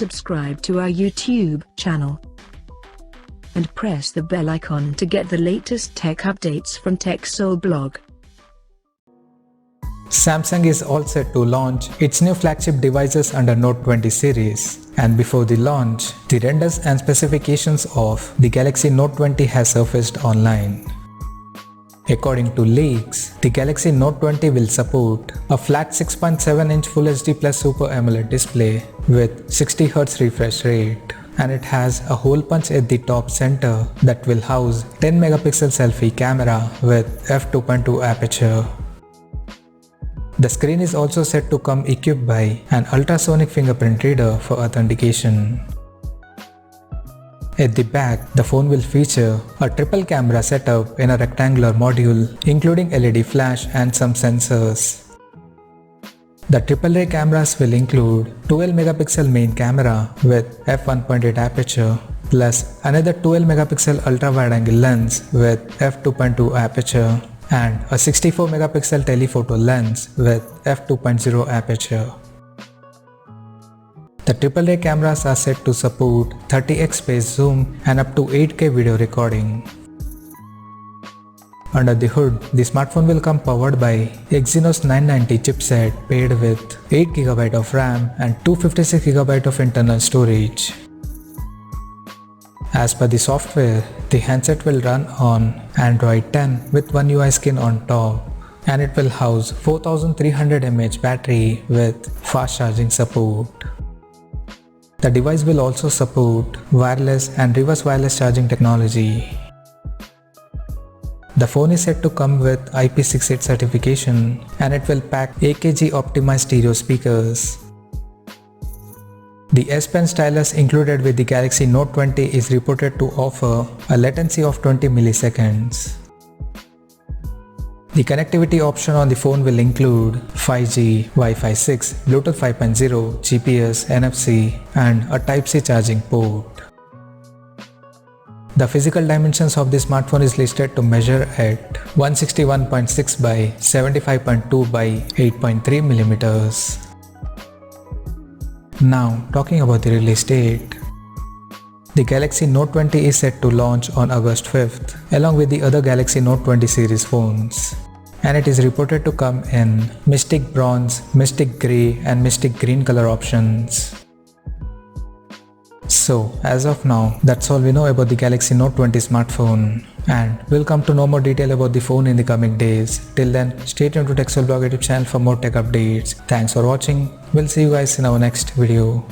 subscribe to our YouTube channel and press the bell icon to get the latest tech updates from TechSole Blog. Samsung is all set to launch its new flagship devices under Note 20 series. And before the launch, the renders and specifications of the Galaxy Note 20 has surfaced online. According to leaks, the Galaxy Note 20 will support a flat 6.7-inch Full HD Plus Super AMOLED display with 60Hz refresh rate. And it has a hole punch at the top center that will house 10-megapixel selfie camera with f2.2 aperture. The screen is also set to come equipped by an ultrasonic fingerprint reader for authentication. At the back, the phone will feature a triple camera setup in a rectangular module, including LED flash and some sensors. The AAA cameras will include 12-megapixel main camera with f1.8 aperture, plus another 12-megapixel ultra-wide-angle lens with f2.2 aperture, and a 64-megapixel telephoto lens with f2.0 aperture. The AAA cameras are set to support 30x space zoom and up to 8K video recording. Under the hood, the smartphone will come powered by Exynos 990 chipset paired with 8GB of RAM and 256GB of internal storage. As per the software, the handset will run on Android 10 with One UI skin on top, and it will house 4300 mAh battery with fast charging support. The device will also support wireless and reverse wireless charging technology. The phone is said to come with IP68 certification, and it will pack AKG optimized stereo speakers. The S Pen stylus included with the Galaxy Note 20 is reported to offer a latency of 20 milliseconds. The connectivity option on the phone will include 5G, Wi-Fi 6, Bluetooth 5.0, GPS, NFC, and a Type-C charging port. The physical dimensions of the smartphone is listed to measure at 161.6 by 75.2 by 8.3 millimeters. Now, talking about the release date. The Galaxy Note 20 is set to launch on August 5th along with the other Galaxy Note 20 series phones, and it is reported to come in Mystic Bronze, Mystic Grey and Mystic Green color options. So, as of now, that's all we know about the Galaxy Note 20 smartphone, and we'll come to know more detail about the phone in the coming days. Till then, stay tuned to TechSole Blog YouTube channel for more tech updates. Thanks for watching. We'll see you guys in our next video.